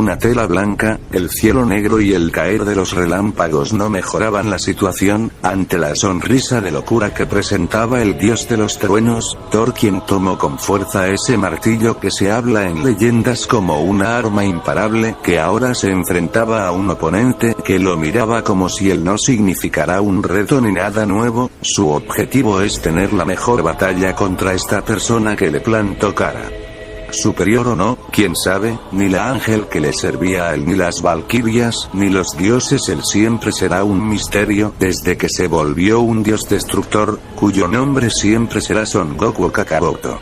una tela blanca, el cielo negro y el caer de los relámpagos no mejoraban la situación. Ante la sonrisa de locura que presentaba el dios de los truenos, Thor, quien tomó con fuerza ese martillo que se habla en leyendas como una arma imparable, que ahora se enfrentaba a un oponente que lo miraba como si él no significara un reto ni nada nuevo. Su objetivo es tener la mejor batalla contra esta persona que le plantó cara. Superior o no, quién sabe, ni la ángel que le servía a él, ni las valquirias, ni los dioses, él siempre será un misterio, desde que se volvió un dios destructor, cuyo nombre siempre será Son Goku Kakaroto.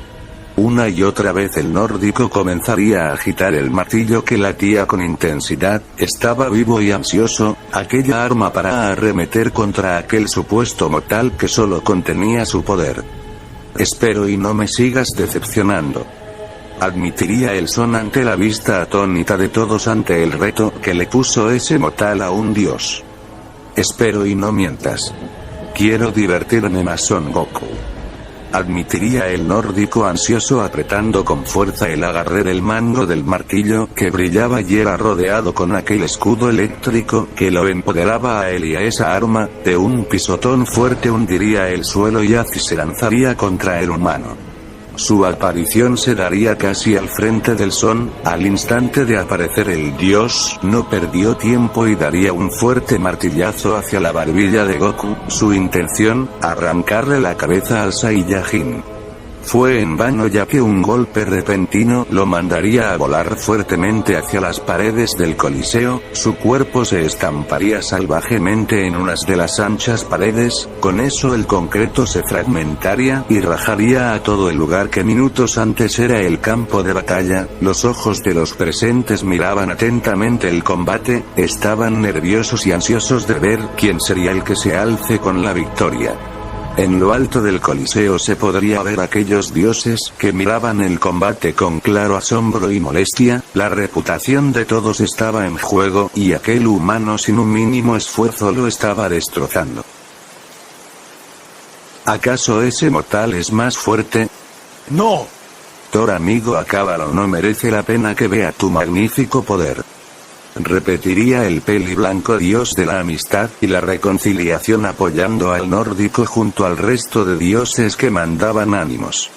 Una y otra vez el nórdico comenzaría a agitar el martillo que latía con intensidad. Estaba vivo y ansioso, aquella arma para arremeter contra aquel supuesto mortal que solo contenía su poder. Espero y no me sigas decepcionando, admitiría el Son ante la vista atónita de todos ante el reto que le puso ese mortal a un dios. Espero y no mientas. Quiero divertirme más, Son Goku, admitiría el nórdico ansioso apretando con fuerza el agarre del mango del martillo que brillaba y era rodeado con aquel escudo eléctrico que lo empoderaba a él y a esa arma. De un pisotón fuerte hundiría el suelo y así se lanzaría contra el humano. Su aparición se daría casi al frente del Son. Al instante de aparecer el dios, no perdió tiempo y daría un fuerte martillazo hacia la barbilla de Goku. Su intención, arrancarle la cabeza al Saiyajin. Fue en vano, ya que un golpe repentino lo mandaría a volar fuertemente hacia las paredes del Coliseo. Su cuerpo se estamparía salvajemente en unas de las anchas paredes. Con eso el concreto se fragmentaría y rajaría a todo el lugar que minutos antes era el campo de batalla. Los ojos de los presentes miraban atentamente el combate, estaban nerviosos y ansiosos de ver quién sería el que se alce con la victoria. En lo alto del Coliseo se podría ver aquellos dioses que miraban el combate con claro asombro y molestia. La reputación de todos estaba en juego, y aquel humano sin un mínimo esfuerzo lo estaba destrozando. ¿Acaso ese mortal es más fuerte? ¡No! Thor, amigo, acábalo, no merece la pena que vea tu magnífico poder. Repetiría el peliblanco dios de la amistad y la reconciliación apoyando al nórdico junto al resto de dioses que mandaban ánimos.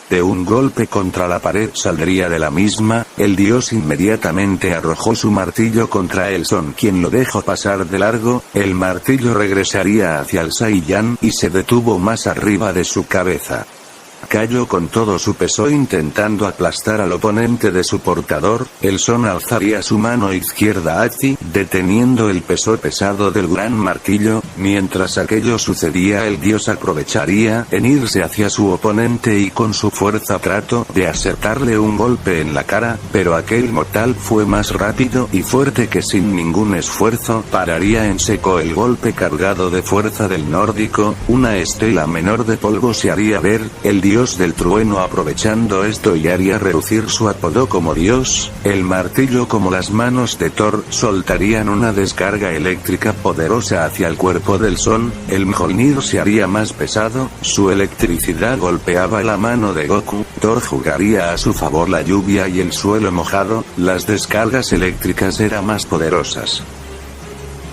De un golpe contra la pared saldría de la misma. El dios inmediatamente arrojó su martillo contra el Son, quien lo dejó pasar de largo. El martillo regresaría hacia el Saiyan y se detuvo más arriba de su cabeza. Cayó con todo su peso intentando aplastar al oponente de su portador. El Son alzaría su mano izquierda hacia, deteniendo el peso pesado del gran martillo. Mientras aquello sucedía, el dios aprovecharía en irse hacia su oponente y con su fuerza trató de acertarle un golpe en la cara, pero aquel mortal fue más rápido y fuerte que sin ningún esfuerzo pararía en seco el golpe cargado de fuerza del nórdico. Una estela menor de polvo se haría ver. El dios del trueno, aprovechando esto y haría reducir su apodo como dios. El martillo, como las manos de Thor, soltarían una descarga eléctrica poderosa hacia el cuerpo del Son. El Mjolnir se haría más pesado, su electricidad golpeaba la mano de Goku. Thor jugaría a su favor la lluvia y el suelo mojado, las descargas eléctricas eran más poderosas.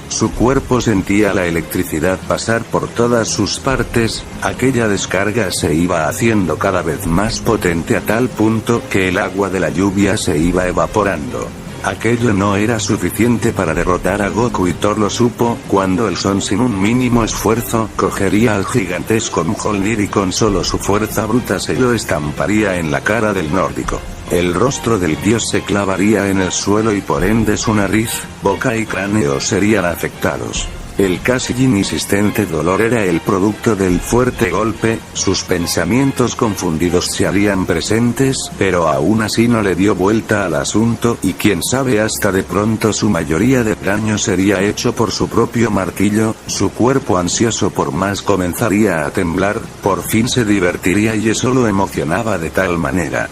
Su cuerpo sentía la electricidad pasar por todas sus partes. Aquella descarga se iba haciendo cada vez más potente a tal punto que el agua de la lluvia se iba evaporando. Aquello no era suficiente para derrotar a Goku y Thor lo supo. Cuando el Son, sin un mínimo esfuerzo, cogería al gigantesco Mjolnir y con solo su fuerza bruta se lo estamparía en la cara del nórdico. El rostro del dios se clavaría en el suelo y por ende su nariz, boca y cráneo serían afectados. El casi inexistente dolor era el producto del fuerte golpe. Sus pensamientos confundidos se harían presentes, pero aún así no le dio vuelta al asunto, y quién sabe, hasta de pronto su mayoría de daño sería hecho por su propio martillo. Su cuerpo, ansioso por más, comenzaría a temblar. Por fin se divertiría y eso lo emocionaba de tal manera.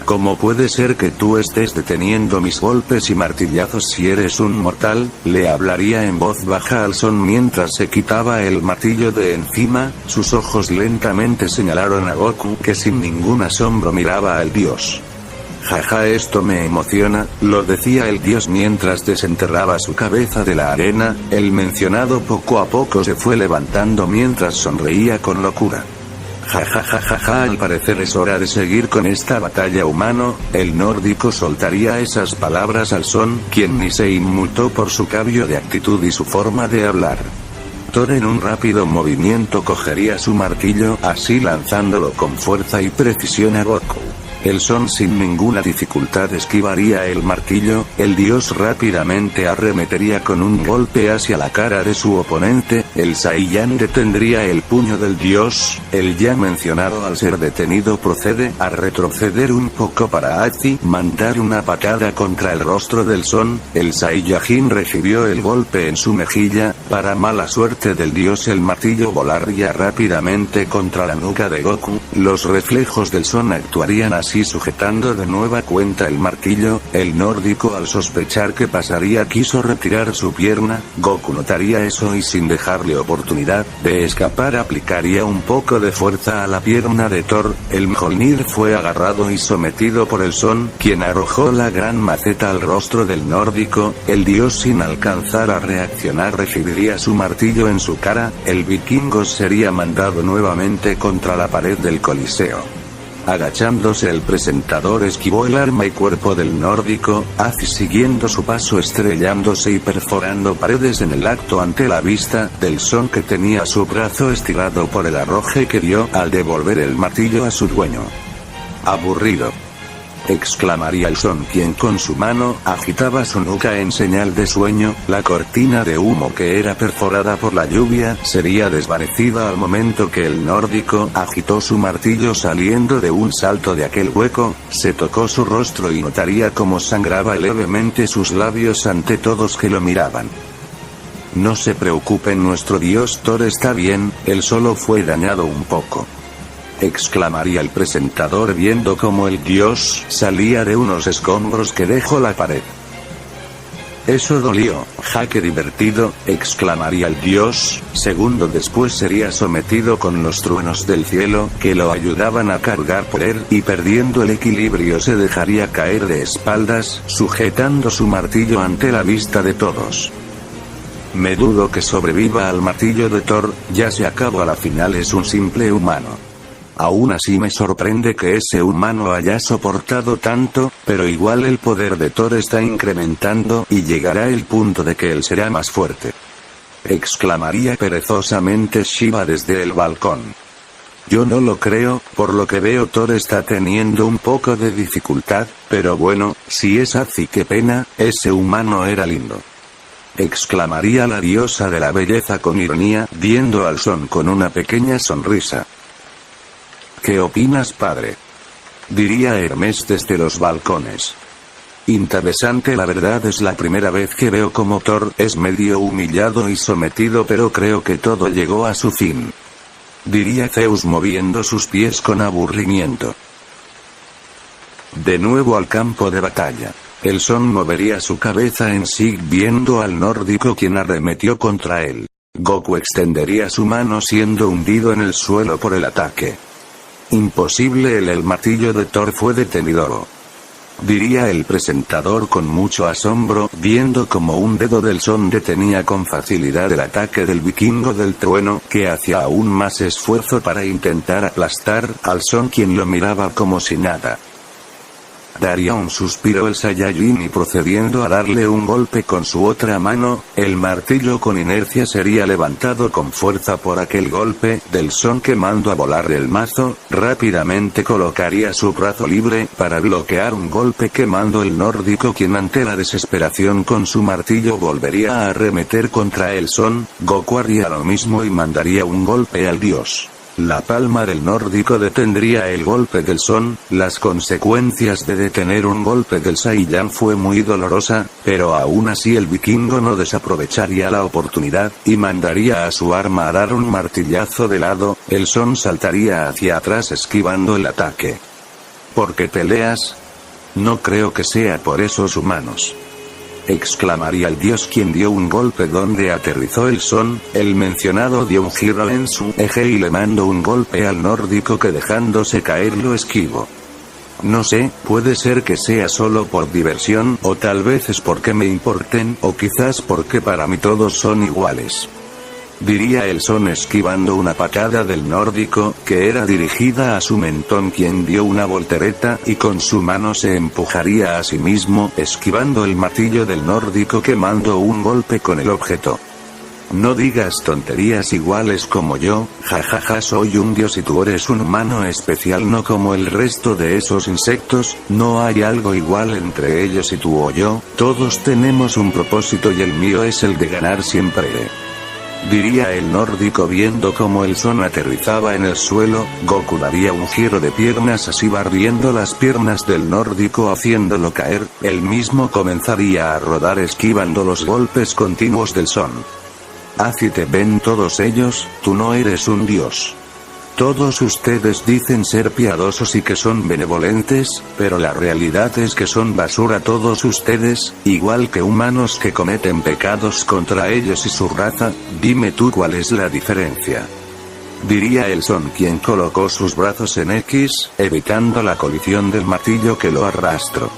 ¿Cómo puede ser que tú estés deteniendo mis golpes y martillazos si eres un mortal? Le hablaría en voz baja al Son mientras se quitaba el martillo de encima. Sus ojos lentamente señalaron a Goku, que sin ningún asombro miraba al dios. Jaja, esto me emociona, lo decía el dios mientras desenterraba su cabeza de la arena. El mencionado poco a poco se fue levantando mientras sonreía con locura. Jajajajaja, al parecer es hora de seguir con esta batalla humano. El nórdico soltaría esas palabras al Son, quien ni se inmutó por su cambio de actitud y su forma de hablar. Thor en un rápido movimiento cogería su martillo, así lanzándolo con fuerza y precisión a Goku. El Son sin ninguna dificultad esquivaría el martillo. El dios rápidamente arremetería con un golpe hacia la cara de su oponente. El Saiyan detendría el puño del dios. El ya mencionado, al ser detenido, procede a retroceder un poco para así mandar una patada contra el rostro del Son. El Saiyajin recibió el golpe en su mejilla. Para mala suerte del dios, el martillo volaría rápidamente contra la nuca de Goku. Los reflejos del Son actuarían así, sujetando de nueva cuenta el martillo. El nórdico, al sospechar que pasaría, quiso retirar su pierna. Goku notaría eso y, sin dejarle oportunidad de escapar, aplicaría un poco de fuerza a la pierna de Thor. El Mjolnir fue agarrado y sometido por el Son, quien arrojó la gran maceta al rostro del nórdico. El dios, sin alcanzar a reaccionar, recibiría su martillo en su cara. El vikingo sería mandado nuevamente contra la pared del Coliseo. Agachándose, el presentador esquivó el arma y cuerpo del nórdico, así siguiendo su paso, estrellándose y perforando paredes en el acto ante la vista del Son, que tenía su brazo estirado por el arroje que dio al devolver el martillo a su dueño. Aburrido, exclamaría el Son, quien con su mano agitaba su nuca en señal de sueño. La cortina de humo que era perforada por la lluvia sería desvanecida al momento que el nórdico agitó su martillo, saliendo de un salto de aquel hueco. Se tocó su rostro y notaría cómo sangraba levemente sus labios ante todos que lo miraban. No se preocupen, nuestro dios Thor está bien, él solo fue dañado un poco, exclamaría el presentador viendo cómo el dios salía de unos escombros que dejó la pared. Eso dolió, jaque divertido, exclamaría el dios. Segundo después sería sometido con los truenos del cielo, que lo ayudaban a cargar poder, y perdiendo el equilibrio se dejaría caer de espaldas, sujetando su martillo ante la vista de todos. Me dudo que sobreviva al martillo de Thor, ya se acabó, a la final es un simple humano. Aún así me sorprende que ese humano haya soportado tanto, pero igual el poder de Thor está incrementando y llegará el punto de que él será más fuerte, exclamaría perezosamente Shiva desde el balcón. Yo no lo creo, por lo que veo Thor está teniendo un poco de dificultad, pero bueno, si es así, qué pena, ese humano era lindo, exclamaría la diosa de la belleza con ironía, viendo al Son con una pequeña sonrisa. ¿Qué opinas, padre?, diría Hermes desde los balcones. Interesante, la verdad es la primera vez que veo como Thor es medio humillado y sometido, pero creo que todo llegó a su fin, diría Zeus moviendo sus pies con aburrimiento. De nuevo al campo de batalla. El Son movería su cabeza en sí viendo al nórdico, quien arremetió contra él. Goku extendería su mano siendo hundido en el suelo por el ataque. Imposible, el martillo de Thor fue detenido, diría el presentador con mucho asombro, viendo como un dedo del Son detenía con facilidad el ataque del vikingo del trueno, que hacía aún más esfuerzo para intentar aplastar al Son, quien lo miraba como si nada. Daría un suspiro el Saiyajin y, procediendo a darle un golpe con su otra mano, el martillo con inercia sería levantado con fuerza por aquel golpe del Son, que mandó a volar el mazo. Rápidamente colocaría su brazo libre para bloquear un golpe que mandó el nórdico, quien ante la desesperación con su martillo volvería a arremeter contra el Son. Goku haría lo mismo y mandaría un golpe al dios. La palma del nórdico detendría el golpe del Son. Las consecuencias de detener un golpe del Saiyan fue muy dolorosa, pero aún así el vikingo no desaprovecharía la oportunidad, y mandaría a su arma a dar un martillazo de lado. El Son saltaría hacia atrás esquivando el ataque. ¿Por qué peleas? No creo que sea por esos humanos, exclamaría el dios, quien dio un golpe donde aterrizó el Son. El mencionado dio un giro en su eje y le mandó un golpe al nórdico que, dejándose caer, lo esquivó. No sé, puede ser que sea solo por diversión, o tal vez es porque me importen, o quizás porque para mí todos son iguales. Diría el Son esquivando una patada del nórdico, que era dirigida a su mentón, quien dio una voltereta, y con su mano se empujaría a sí mismo, esquivando el martillo del nórdico, quemando un golpe con el objeto. No digas tonterías iguales como yo, jajaja, soy un dios y tú eres un humano especial, no como el resto de esos insectos, no hay algo igual entre ellos y tú o yo, todos tenemos un propósito y el mío es el de ganar siempre. Diría el nórdico viendo cómo el Son aterrizaba en el suelo. Goku daría un giro de piernas así barriendo las piernas del nórdico haciéndolo caer, él mismo comenzaría a rodar esquivando los golpes continuos del Son. Así te ven todos ellos, tú no eres un dios. Todos ustedes dicen ser piadosos y que son benevolentes, pero la realidad es que son basura todos ustedes, igual que humanos que cometen pecados contra ellos y su raza. Dime tú cuál es la diferencia. Diría el Son, quien colocó sus brazos en X, evitando la colisión del martillo que lo arrastró.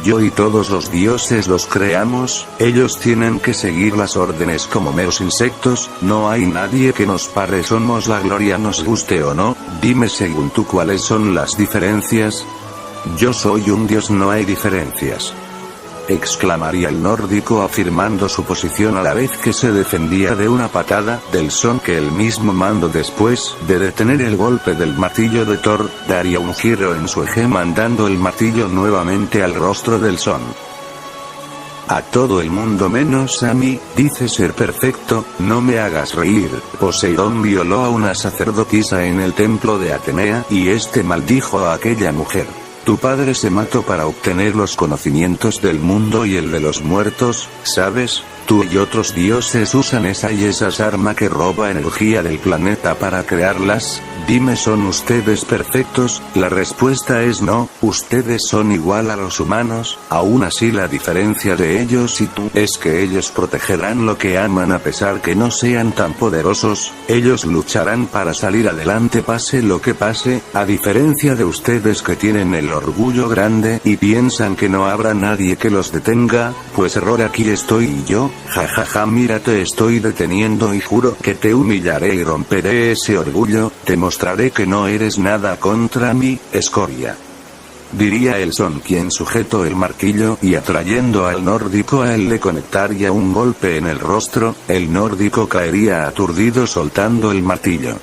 Yo y todos los dioses los creamos, ellos tienen que seguir las órdenes como meros insectos, no hay nadie que nos pare, somos la gloria nos guste o no. Dime según tú cuáles son las diferencias. Yo soy un dios, no hay diferencias. Exclamaría el nórdico afirmando su posición a la vez que se defendía de una patada del Son que él mismo mandó. Después de detener el golpe del martillo de Thor, daría un giro en su eje mandando el martillo nuevamente al rostro del Son. A todo el mundo menos a mí, dice ser perfecto, no me hagas reír. Poseidón violó a una sacerdotisa en el templo de Atenea, y este maldijo a aquella mujer. Tu padre se mató para obtener los conocimientos del mundo y el de los muertos, ¿sabes? Tú y otros dioses usan esa y esas armas que roba energía del planeta para crearlas. Dime, ¿son ustedes perfectos? La respuesta es no, ustedes son igual a los humanos, aún así la diferencia de ellos y tú es que ellos protegerán lo que aman a pesar que no sean tan poderosos, ellos lucharán para salir adelante pase lo que pase, a diferencia de ustedes que tienen el orgullo grande y piensan que no habrá nadie que los detenga, pues error, aquí estoy yo, jajaja, mira te estoy deteniendo y juro que te humillaré y romperé ese orgullo, te mostraré que no eres nada contra mí, escoria. Diría el Son, quien sujetó el martillo y atrayendo al nórdico a él le conectaría un golpe en el rostro, el nórdico caería aturdido soltando el martillo.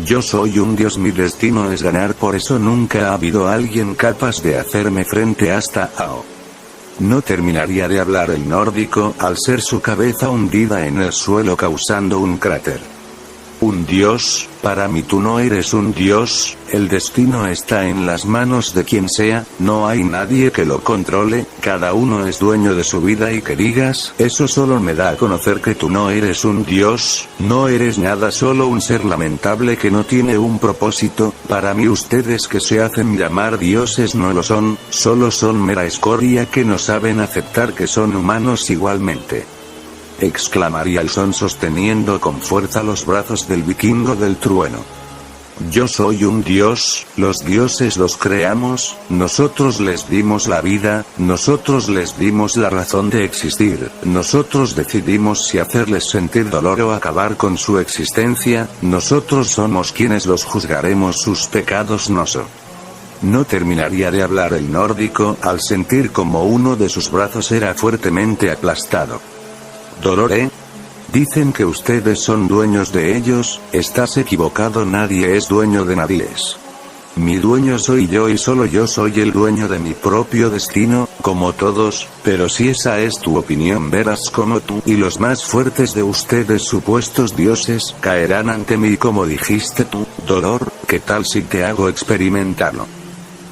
Yo soy un dios, mi destino es ganar, por eso nunca ha habido alguien capaz de hacerme frente hasta ahora. No terminaría de hablar el nórdico al ser su cabeza hundida en el suelo causando un cráter. Un dios, para mí tú no eres un dios, el destino está en las manos de quien sea, no hay nadie que lo controle, cada uno es dueño de su vida y que digas, eso solo me da a conocer que tú no eres un dios, no eres nada, solo un ser lamentable que no tiene un propósito, para mí ustedes que se hacen llamar dioses no lo son, solo son mera escoria que no saben aceptar que son humanos igualmente. Exclamaría el Son sosteniendo con fuerza los brazos del vikingo del trueno. Yo soy un dios, los dioses los creamos, nosotros les dimos la vida, nosotros les dimos la razón de existir, nosotros decidimos si hacerles sentir dolor o acabar con su existencia, nosotros somos quienes los juzgaremos sus pecados. No terminaría de hablar el nórdico al sentir como uno de sus brazos era fuertemente aplastado. ¿Dolor, Dicen que ustedes son dueños de ellos, estás equivocado, nadie es dueño de nadie. Mi dueño soy yo y solo yo soy el dueño de mi propio destino, como todos, pero si esa es tu opinión verás como tú y los más fuertes de ustedes supuestos dioses caerán ante mí como dijiste tú, dolor, ¿qué tal si te hago experimentarlo?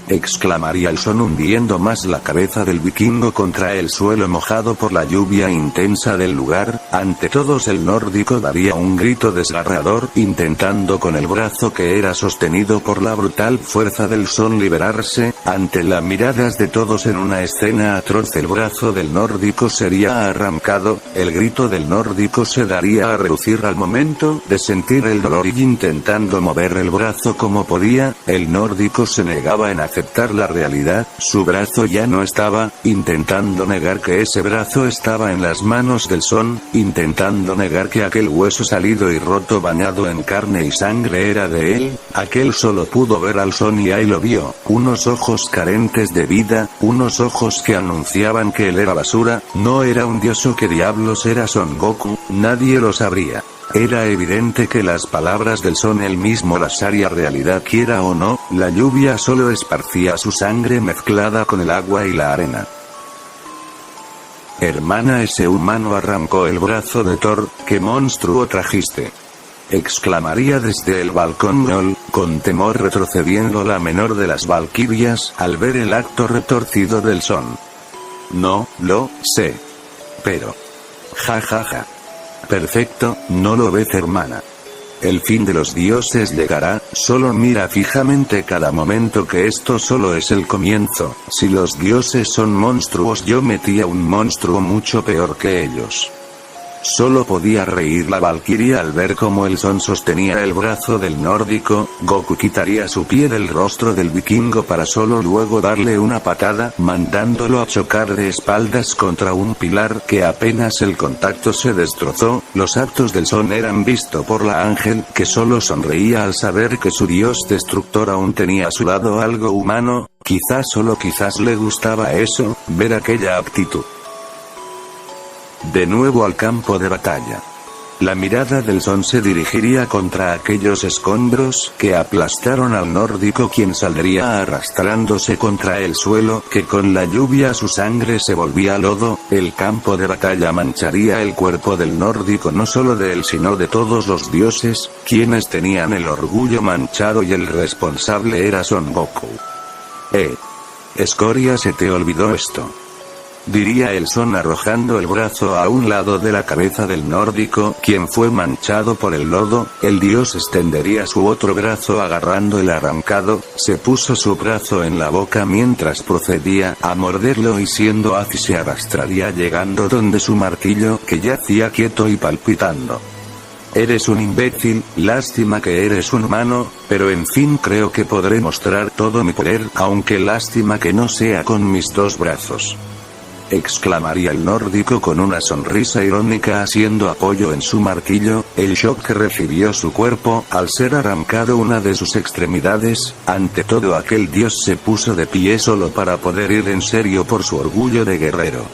Exclamaría el Son hundiendo más la cabeza del vikingo contra el suelo mojado por la lluvia intensa del lugar. Ante todos el nórdico daría un grito desgarrador, intentando con el brazo que era sostenido por la brutal fuerza del sol liberarse. Ante las miradas de todos en una escena atroz, el brazo del nórdico sería arrancado, el grito del nórdico se daría a reducir al momento de sentir el dolor y intentando mover el brazo como podía, el nórdico se negaba en aceptar la realidad, su brazo ya no estaba, intentando negar que ese brazo estaba en las manos del son, intentando negar que aquel hueso salido y roto bañado en carne y sangre era de él. Aquel solo pudo ver al son y ahí lo vio, unos ojos carentes de vida, unos ojos que anunciaban que él era basura, no era un dios o qué diablos era Son Goku, nadie lo sabría. Era evidente que las palabras del son él mismo las haría realidad quiera o no, la lluvia solo esparcía su sangre mezclada con el agua y la arena. Hermana, ese humano arrancó el brazo de Thor, ¿qué monstruo trajiste? Exclamaría desde el balcón Mjolnir, con temor retrocediendo la menor de las valquirias, al ver el acto retorcido del son. No, lo sé. Pero. Ja ja ja. Perfecto, ¿no lo ves, hermana? El fin de los dioses llegará, solo mira fijamente cada momento que esto solo es el comienzo. Si los dioses son monstruos, yo metí a un monstruo mucho peor que ellos. Solo podía reír la valquiria al ver cómo el son sostenía el brazo del nórdico. Goku quitaría su pie del rostro del vikingo para solo luego darle una patada, mandándolo a chocar de espaldas contra un pilar que apenas el contacto se destrozó. Los actos del son eran visto por la ángel, que solo sonreía al saber que su dios destructor aún tenía a su lado algo humano. Quizás solo quizás le gustaba eso, ver aquella actitud. De nuevo al campo de batalla. La mirada del son se dirigiría contra aquellos escombros que aplastaron al nórdico, quien saldría arrastrándose contra el suelo, que con la lluvia su sangre se volvía lodo. El campo de batalla mancharía el cuerpo del nórdico, no solo de él sino de todos los dioses, quienes tenían el orgullo manchado, y el responsable era Son Goku. Escoria, se te olvidó esto, diría el son arrojando el brazo a un lado de la cabeza del nórdico, quien fue manchado por el lodo. El dios extendería su otro brazo agarrando el arrancado, se puso su brazo en la boca mientras procedía a morderlo y siendo así se arrastraría llegando donde su martillo, que yacía quieto y palpitando. Eres un imbécil, lástima que eres un humano, pero en fin creo que podré mostrar todo mi poder, aunque lástima que no sea con mis dos brazos. Exclamaría el nórdico con una sonrisa irónica haciendo apoyo en su martillo. El shock que recibió su cuerpo al ser arrancado una de sus extremidades. Ante todo aquel dios se puso de pie solo para poder ir en serio por su orgullo de guerrero.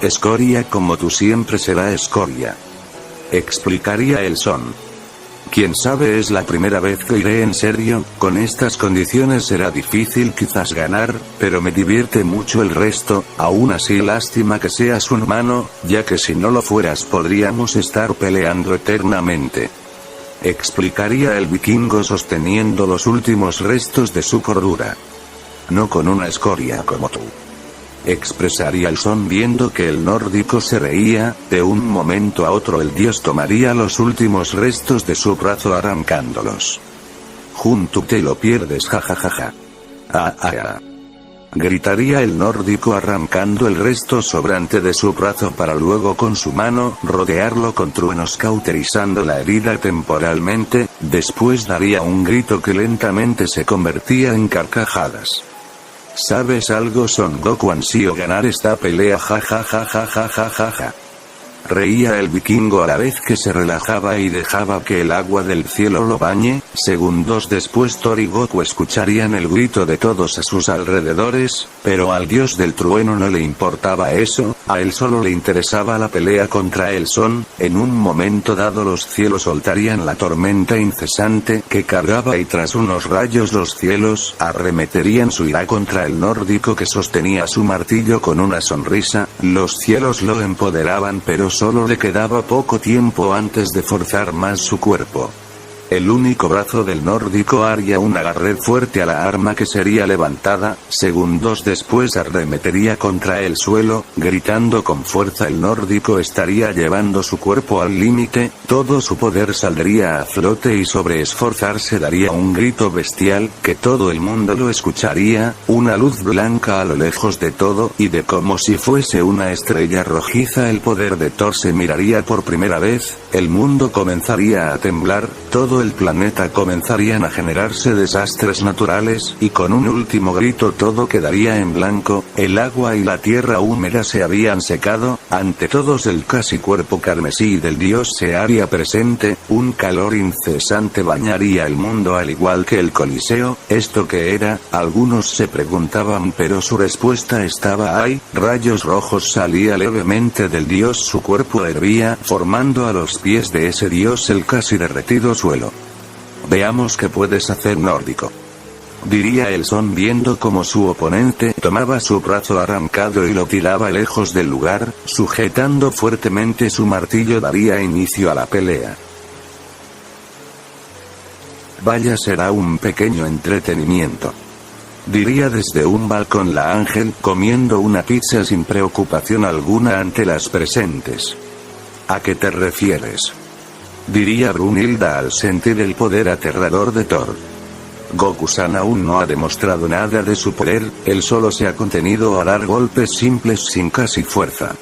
Escoria, como tú siempre será escoria, explicaría el son. Quién sabe, es la primera vez que iré en serio, con estas condiciones será difícil quizás ganar, pero me divierte mucho el resto. Aún así lástima que seas un humano, ya que si no lo fueras podríamos estar peleando eternamente. Explicaría el vikingo sosteniendo los últimos restos de su cordura. No con una escoria como tú, expresaría el son viendo que el nórdico se reía. De un momento a otro el dios tomaría los últimos restos de su brazo arrancándolos. Junto te lo pierdes, jajajaja. Gritaría el nórdico arrancando el resto sobrante de su brazo para luego con su mano rodearlo con truenos cauterizando la herida temporalmente. Después daría un grito que lentamente se convertía en carcajadas. ¿Sabes algo? Son Goku ansío ganar esta pelea, jajajajajajaja. Reía el vikingo a la vez que se relajaba y dejaba que el agua del cielo lo bañe. Segundos después Thor y Goku escucharían el grito de todos a sus alrededores, pero al dios del trueno no le importaba eso, a él solo le interesaba la pelea contra el son. En un momento dado los cielos soltarían la tormenta incesante que cargaba y tras unos rayos los cielos arremeterían su ira contra el nórdico que sostenía su martillo con una sonrisa. Los cielos lo empoderaban pero solo le quedaba poco tiempo antes de forzar más su cuerpo. El único brazo del nórdico haría un agarre fuerte a la arma que sería levantada, segundos después arremetería contra el suelo, gritando con fuerza. El nórdico estaría llevando su cuerpo al límite, todo su poder saldría a flote y sobre esforzarse daría un grito bestial, que todo el mundo lo escucharía, una luz blanca a lo lejos de todo, y de como si fuese una estrella rojiza el poder de Thor se miraría por primera vez, el mundo comenzaría a temblar, todo el planeta comenzarían a generarse desastres naturales, y con un último grito todo quedaría en blanco, el agua y la tierra húmeda se habían secado, ante todos el casi cuerpo carmesí del dios se haría presente, un calor incesante bañaría el mundo al igual que el Coliseo. ¿Esto qué era? Algunos se preguntaban, pero su respuesta estaba ahí, rayos rojos salía levemente del dios, su cuerpo hervía, formando a los pies de ese dios el casi derretido suelo. Veamos qué puedes hacer, nórdico, diría el Son viendo como su oponente tomaba su brazo arrancado y lo tiraba lejos del lugar, sujetando fuertemente su martillo daría inicio a la pelea. Vaya, será un pequeño entretenimiento, diría desde un balcón la Ángel comiendo una pizza sin preocupación alguna ante las presentes. ¿A qué te refieres?, diría Brunilda al sentir el poder aterrador de Thor. Goku-san aún no ha demostrado nada de su poder, él solo se ha contenido a dar golpes simples sin casi fuerza,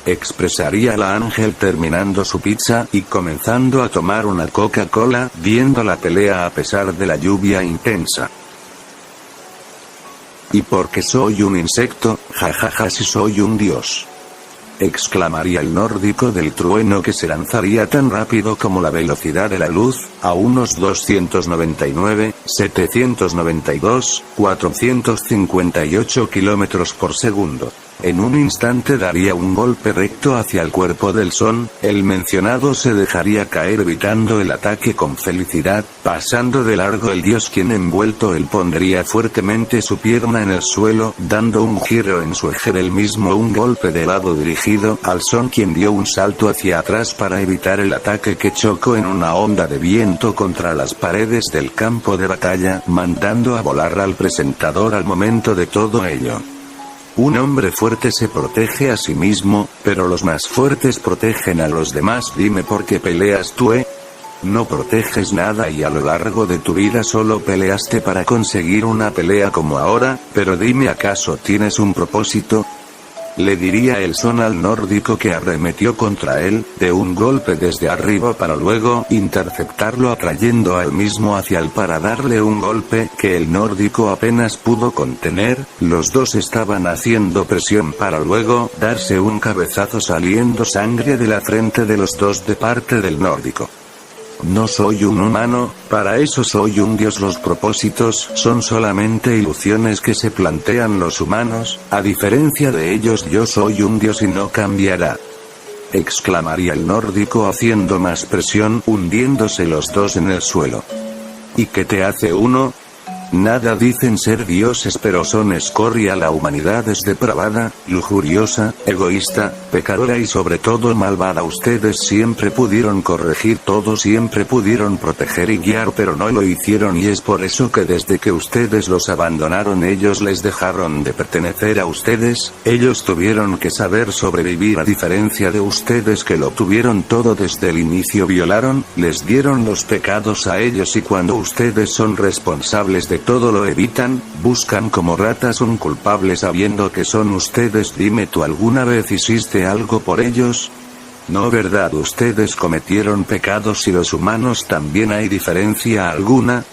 expresaría la Ángel terminando su pizza y comenzando a tomar una Coca-Cola, viendo la pelea a pesar de la lluvia intensa. ¿Y por qué soy un insecto? Jajaja, si soy un dios, exclamaría el nórdico del trueno que se lanzaría tan rápido como la velocidad de la luz, a unos 299, 792, 458 kilómetros por segundo. En un instante daría un golpe recto hacia el cuerpo del Son, el mencionado se dejaría caer evitando el ataque con felicidad, pasando de largo el dios quien envuelto él pondría fuertemente su pierna en el suelo, dando un giro en su eje del mismo un golpe de lado dirigido al Son quien dio un salto hacia atrás para evitar el ataque que chocó en una onda de viento contra las paredes del campo de batalla, mandando a volar al presentador al momento de todo ello. Un hombre fuerte se protege a sí mismo, pero los más fuertes protegen a los demás. Dime por qué peleas tú, no proteges nada y a lo largo de tu vida solo peleaste para conseguir una pelea como ahora, pero dime, ¿acaso tienes un propósito?, le diría el Son al nórdico que arremetió contra él, de un golpe desde arriba para luego interceptarlo atrayendo al mismo hacia él para darle un golpe que el nórdico apenas pudo contener. Los dos estaban haciendo presión para luego darse un cabezazo saliendo sangre de la frente de los dos de parte del nórdico. No soy un humano, para eso soy un dios. Los propósitos son solamente ilusiones que se plantean los humanos, a diferencia de ellos yo soy un dios y no cambiará, exclamaría el nórdico haciendo más presión, hundiéndose los dos en el suelo. ¿Y qué te hace uno? Nada, dicen ser dioses pero son escoria. La humanidad es depravada, lujuriosa, egoísta, pecadora y sobre todo malvada. Ustedes siempre pudieron corregir todo, siempre pudieron proteger y guiar pero no lo hicieron y es por eso que desde que ustedes los abandonaron ellos les dejaron de pertenecer a ustedes, ellos tuvieron que saber sobrevivir a diferencia de ustedes que lo tuvieron todo desde el inicio, violaron, les dieron los pecados a ellos y cuando ustedes son responsables de todo lo evitan, buscan como ratas un culpable sabiendo que son ustedes. Dime, ¿tú alguna vez hiciste algo por ellos? No, ¿verdad? Ustedes cometieron pecados y los humanos también. ¿Hay diferencia alguna?,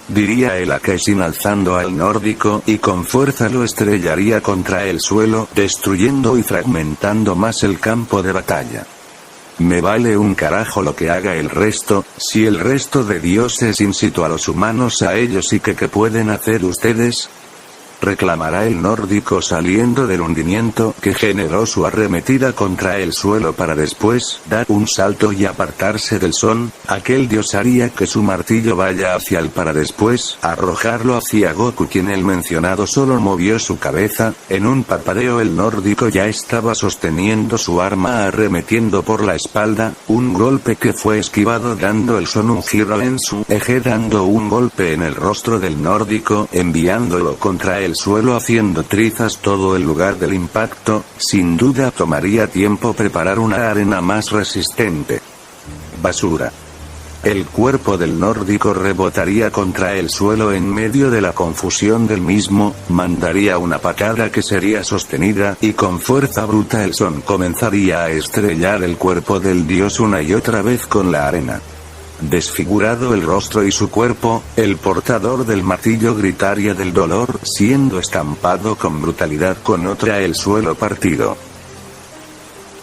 diría el Akesin alzando al nórdico y con fuerza lo estrellaría contra el suelo, destruyendo y fragmentando más el campo de batalla. Me vale un carajo lo que haga el resto, si el resto de dioses incitó a los humanos a ellos y ¿qué pueden hacer ustedes? reclamará el nórdico saliendo del hundimiento que generó su arremetida contra el suelo para después dar un salto y apartarse del son. Aquel dios haría que su martillo vaya hacia él para después arrojarlo hacia Goku, quien el mencionado solo movió su cabeza. En un parpadeo el nórdico ya estaba sosteniendo su arma arremetiendo por la espalda, un golpe que fue esquivado dando el son un giro en su eje, dando un golpe en el rostro del nórdico enviándolo contra el suelo haciendo trizas todo el lugar del impacto. Sin duda tomaría tiempo preparar una arena más resistente. Basura. El cuerpo del nórdico rebotaría contra el suelo en medio de la confusión del mismo, mandaría una patada que sería sostenida y con fuerza bruta el son comenzaría a estrellar el cuerpo del dios una y otra vez con la arena. Desfigurado el rostro y su cuerpo, el portador del martillo gritaría del dolor siendo estampado con brutalidad contra el suelo partido.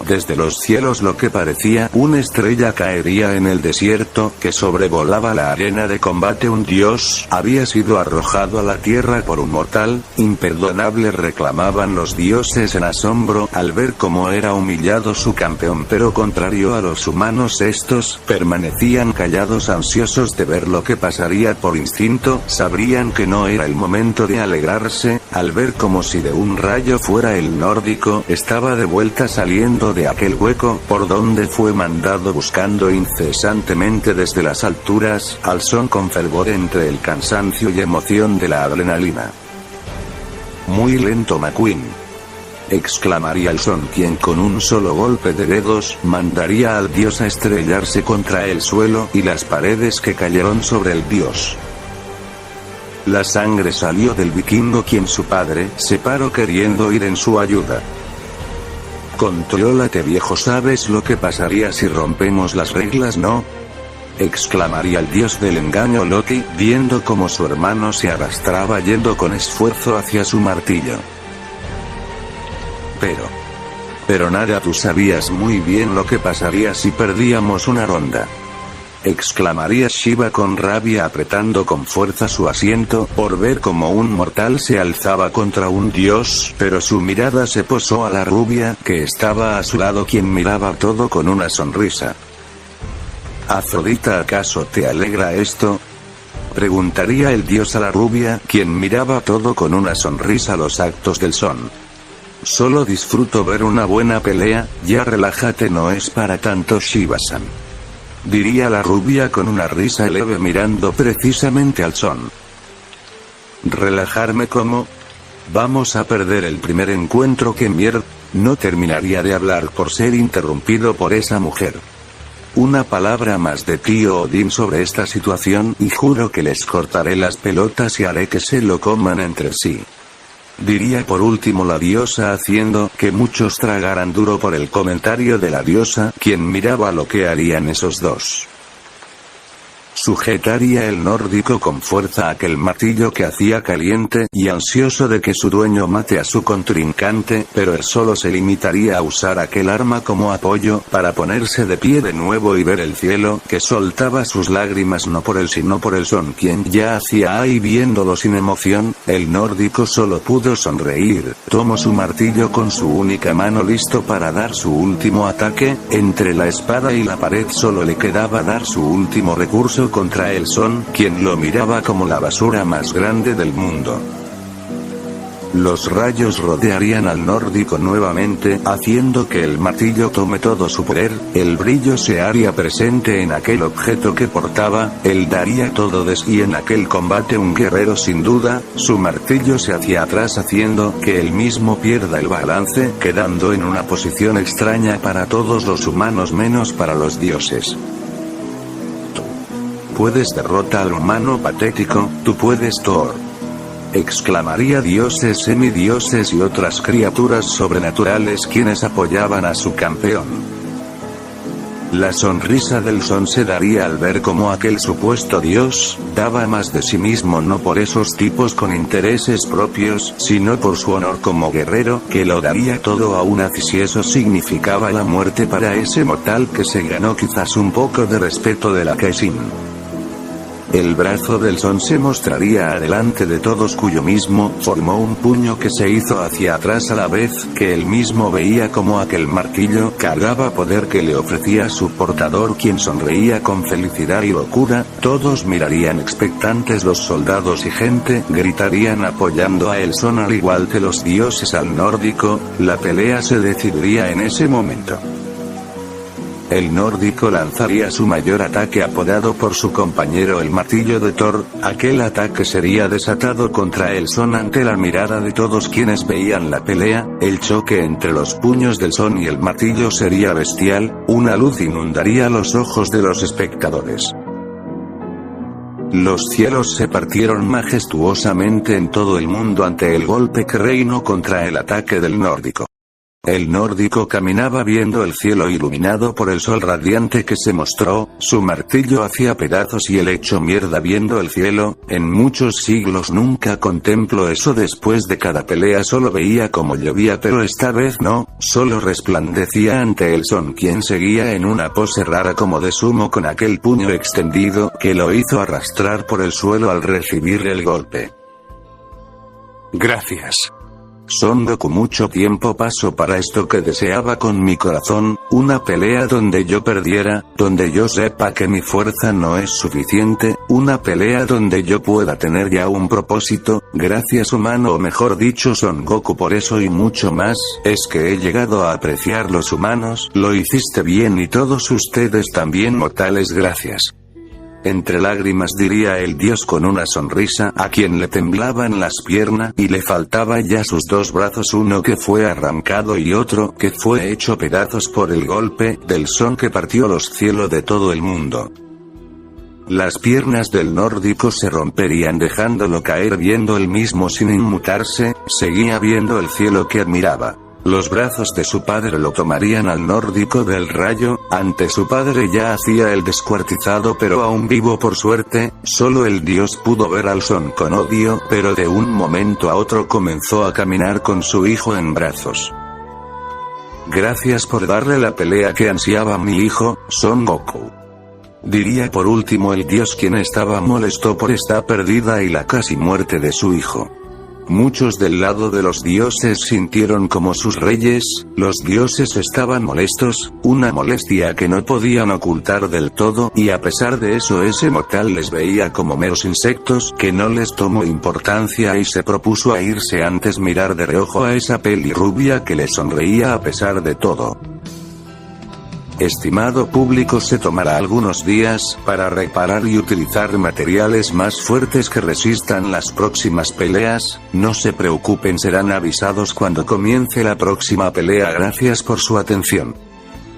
Desde los cielos lo que parecía una estrella caería en el desierto que sobrevolaba la arena de combate. Un dios había sido arrojado a la tierra por un mortal imperdonable, reclamaban los dioses en asombro al ver cómo era humillado su campeón, pero contrario a los humanos estos permanecían callados ansiosos de ver lo que pasaría. Por instinto sabrían que no era el momento de alegrarse al ver como si de un rayo fuera el nórdico estaba de vuelta saliendo de aquel hueco por donde fue mandado, buscando incesantemente desde las alturas al son con fervor entre el cansancio y emoción de la adrenalina. Muy lento McQueen, exclamaría el son, quien con un solo golpe de dedos mandaría al dios a estrellarse contra el suelo y las paredes que cayeron sobre el dios. La sangre salió del vikingo, quien su padre separó queriendo ir en su ayuda. Contrólate, viejo, ¿sabes lo que pasaría si rompemos las reglas, no? Exclamaría el dios del engaño Loki, viendo cómo su hermano se arrastraba yendo con esfuerzo hacia su martillo. Pero nada, tú sabías muy bien lo que pasaría si perdíamos una ronda. Exclamaría Shiva con rabia, apretando con fuerza su asiento por ver cómo un mortal se alzaba contra un dios, pero su mirada se posó a la rubia que estaba a su lado, quien miraba todo con una sonrisa. Afrodita, ¿acaso te alegra esto? Preguntaría el dios a la rubia, quien miraba todo con una sonrisa los actos del son. Solo disfruto ver una buena pelea, ya relájate, no es para tanto, Shiva-san. Diría la rubia con una risa leve mirando precisamente al son. ¿Relajarme cómo? Vamos a perder el primer encuentro, que mierda. No terminaría de hablar por ser interrumpido por esa mujer. Una palabra más de tío Odín sobre esta situación y juro que les cortaré las pelotas y haré que se lo coman entre sí. Diría por último la diosa, haciendo que muchos tragaran duro por el comentario de la diosa, quien miraba lo que harían esos dos. Sujetaría el nórdico con fuerza aquel martillo que hacía caliente y ansioso de que su dueño mate a su contrincante, pero él solo se limitaría a usar aquel arma como apoyo para ponerse de pie de nuevo y ver el cielo que soltaba sus lágrimas, no por él sino por el son, quien ya hacía ahí viéndolo sin emoción. El nórdico solo pudo sonreír, tomó su martillo con su única mano listo para dar su último ataque. Entre la espada y la pared solo le quedaba dar su último recurso contra el son, quien lo miraba como la basura más grande del mundo. Los rayos rodearían al nórdico nuevamente, haciendo que el martillo tome todo su poder. El brillo se haría presente en aquel objeto que portaba, él daría todo de sí en aquel combate, un guerrero sin duda. Su martillo se hacía atrás haciendo que él mismo pierda el balance, quedando en una posición extraña para todos los humanos menos para los dioses. Puedes derrotar al humano patético, tú puedes, Thor. Exclamaría dioses, semidioses y otras criaturas sobrenaturales quienes apoyaban a su campeón. La sonrisa del son se daría al ver cómo aquel supuesto dios daba más de sí mismo, no por esos tipos con intereses propios, sino por su honor como guerrero, que lo daría todo aún así si eso significaba la muerte para ese mortal que se ganó quizás un poco de respeto de la Kaisin. el brazo del Son se mostraría adelante de todos, cuyo mismo formó un puño que se hizo hacia atrás a la vez que él mismo veía como aquel martillo cargaba poder que le ofrecía su portador, quien sonreía con felicidad y locura. Todos mirarían expectantes, los soldados y gente gritarían apoyando a el Son al igual que los dioses al nórdico. La pelea se decidiría en ese momento. El nórdico lanzaría su mayor ataque apodado por su compañero el martillo de Thor. Aquel ataque sería desatado contra el Son ante la mirada de todos quienes veían la pelea. El choque entre los puños del Son y el martillo sería bestial, una luz inundaría los ojos de los espectadores. Los cielos se partieron majestuosamente en todo el mundo ante el golpe que reinó contra el ataque del nórdico. El nórdico caminaba viendo el cielo iluminado por el sol radiante que se mostró, su martillo hacía pedazos y él hecho mierda viendo el cielo. En muchos siglos nunca contemplo eso. Después de cada pelea solo veía cómo llovía, pero esta vez no, solo resplandecía ante el Son, quien seguía en una pose rara como de sumo con aquel puño extendido que lo hizo arrastrar por el suelo al recibir el golpe. Gracias. Son Goku, mucho tiempo pasó para esto que deseaba con mi corazón, una pelea donde yo perdiera, donde yo sepa que mi fuerza no es suficiente, una pelea donde yo pueda tener ya un propósito. Gracias humano, o mejor dicho Son Goku, por eso y mucho más, es que he llegado a apreciar los humanos. Lo hiciste bien y todos ustedes también mortales, gracias. Entre lágrimas diría el dios con una sonrisa a quien le temblaban las piernas y le faltaba ya sus dos brazos, uno que fue arrancado y otro que fue hecho pedazos por el golpe del Son que partió los cielos de todo el mundo. Las piernas del nórdico se romperían dejándolo caer, viendo él mismo sin inmutarse, seguía viendo el cielo que admiraba. Los brazos de su padre lo tomarían al nórdico del rayo. Ante su padre ya hacía el descuartizado pero aún vivo por suerte. Solo el dios pudo ver al Son con odio, pero de un momento a otro comenzó a caminar con su hijo en brazos. Gracias por darle la pelea que ansiaba mi hijo, Son Goku. Diría por último el dios, quien estaba molesto por esta pérdida y la casi muerte de su hijo. Muchos del lado de los dioses sintieron como sus reyes, los dioses estaban molestos, una molestia que no podían ocultar del todo, y a pesar de eso ese mortal les veía como meros insectos que no les tomó importancia y se propuso a irse antes mirar de reojo a esa pelirrubia que le sonreía a pesar de todo. Estimado público, se tomará algunos días para reparar y utilizar materiales más fuertes que resistan las próximas peleas. No se preocupen, serán avisados cuando comience la próxima pelea. Gracias por su atención.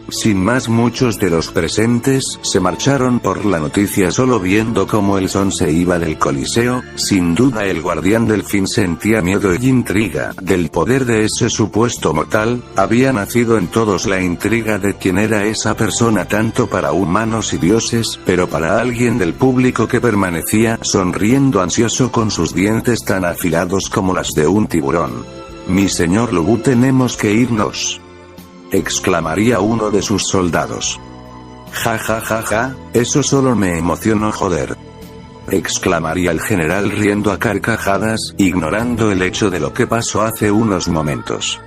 Sin más, muchos de los presentes se marcharon por la noticia solo viendo cómo el Son se iba del coliseo. Sin duda el guardián del fin sentía miedo y intriga del poder de ese supuesto mortal. Había nacido en todos la intriga de quién era esa persona, tanto para humanos y dioses, pero para alguien del público que permanecía sonriendo ansioso con sus dientes tan afilados como las de un tiburón. Mi señor Lubu, tenemos que irnos, exclamaría uno de sus soldados. Ja ja ja ja, eso solo me emocionó, joder, exclamaría el general riendo a carcajadas, ignorando el hecho de lo que pasó hace unos momentos.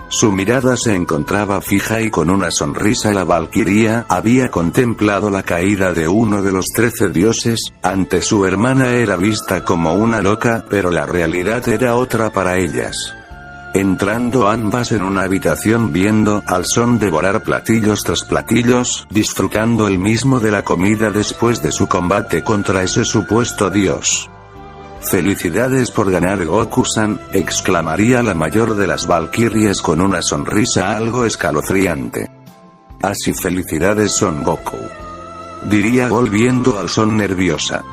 Su mirada se encontraba fija y con una sonrisa la valquiria había contemplado la caída de uno de los 13 dioses. Ante su hermana era vista como una loca, pero la realidad era otra para ellas. Entrando ambas en una habitación, viendo al Son devorar platillos tras platillos, disfrutando él mismo de la comida después de su combate contra ese supuesto dios. Felicidades por ganar, Goku-san, exclamaría la mayor de las valquirias con una sonrisa algo escalofriante. Así, felicidades Son Goku, diría Gol viendo al Son nerviosa.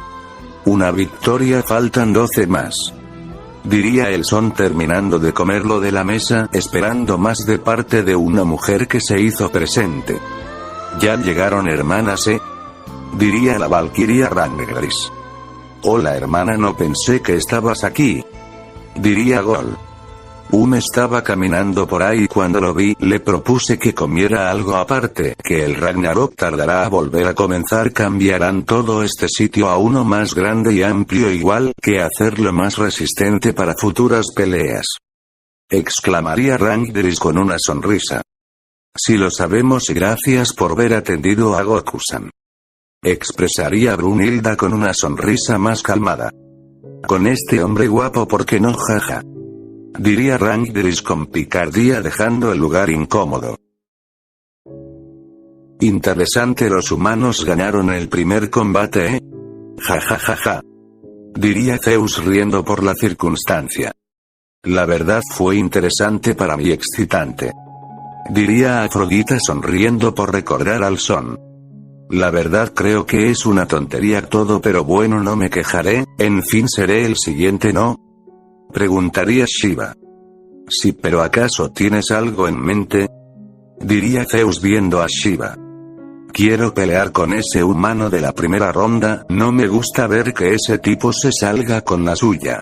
Una victoria, faltan 12 más, diría el Son terminando de comerlo de la mesa, esperando más de parte de una mujer que se hizo presente. Ya llegaron, hermanas, diría la valquiria Rangris. Hola hermana, no pensé que estabas aquí, diría Gol. Estaba caminando por ahí y cuando lo vi, le propuse que comiera algo aparte, que el Ragnarok tardará a volver a comenzar, cambiarán todo este sitio a uno más grande y amplio, igual que hacerlo más resistente para futuras peleas. Exclamaría Rangris con una sonrisa. Si lo sabemos y gracias por ver atendido a Goku-san. Expresaría Brunilda con una sonrisa más calmada. Con este hombre guapo, ¿por qué no, jaja? Diría Rangris con picardía, dejando el lugar incómodo. Interesante, los humanos ganaron el primer combate, ¿eh? Ja. Diría Zeus riendo por la circunstancia. La verdad fue interesante para mí, excitante. Diría Afrodita sonriendo por recordar al son. La verdad creo que es una tontería todo, pero bueno, no me quejaré, en fin seré el siguiente, ¿no? Preguntaría Shiva. Sí, pero ¿acaso tienes algo en mente? Diría Zeus viendo a Shiva. Quiero pelear con ese humano de la primera ronda, no me gusta ver que ese tipo se salga con la suya.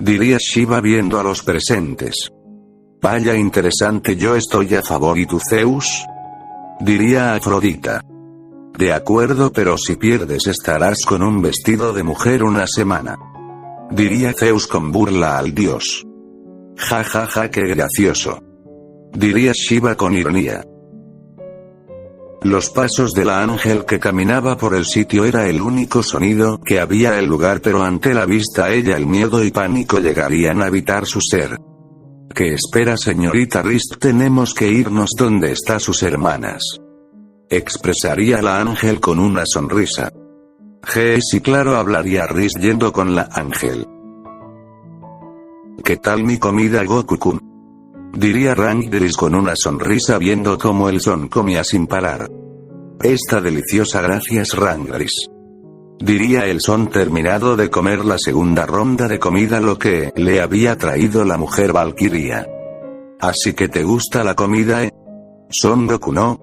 Diría Shiva viendo a los presentes. Vaya interesante, yo estoy a favor, ¿y tú, Zeus? Diría Afrodita. De acuerdo, pero si pierdes estarás con un vestido de mujer una semana. Diría Zeus con burla al dios. Ja, qué gracioso. Diría Shiva con ironía. Los pasos de la ángel que caminaba por el sitio era el único sonido que había en el lugar, pero ante la vista ella el miedo y pánico llegarían a habitar su ser. ¿Qué espera, señorita Rist? Tenemos que irnos donde están sus hermanas. Expresaría la ángel con una sonrisa. Sí, claro, hablaría Rist yendo con la ángel. ¿Qué tal mi comida, Goku-kun? Diría Rangris con una sonrisa viendo cómo el son comía sin parar. Está deliciosa, gracias Rangris. Diría el son terminado de comer la segunda ronda de comida, lo que le había traído la mujer Valquiria. Así que te gusta la comida, ¿eh? Son Goku, ¿no?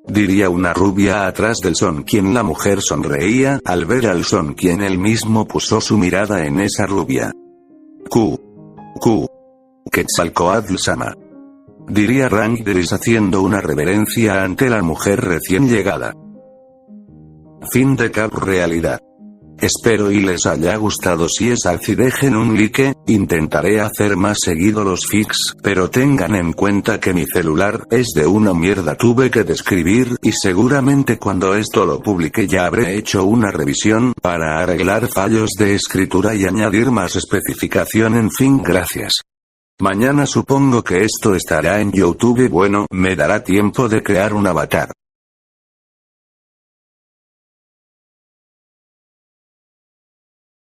Diría una rubia atrás del son, quien la mujer sonreía al ver al son, quien él mismo puso su mirada en esa rubia. Quetzalcoatl-sama. Diría Rangris haciendo una reverencia ante la mujer recién llegada. Fin de cap realidad. Espero y les haya gustado. Si es así dejen un like, intentaré hacer más seguido los fix, pero tengan en cuenta que mi celular es de una mierda, tuve que describir, y seguramente cuando esto lo publique ya habré hecho una revisión, para arreglar fallos de escritura y añadir más especificación, en fin, gracias. Mañana supongo que esto estará en YouTube, bueno, me dará tiempo de crear un avatar.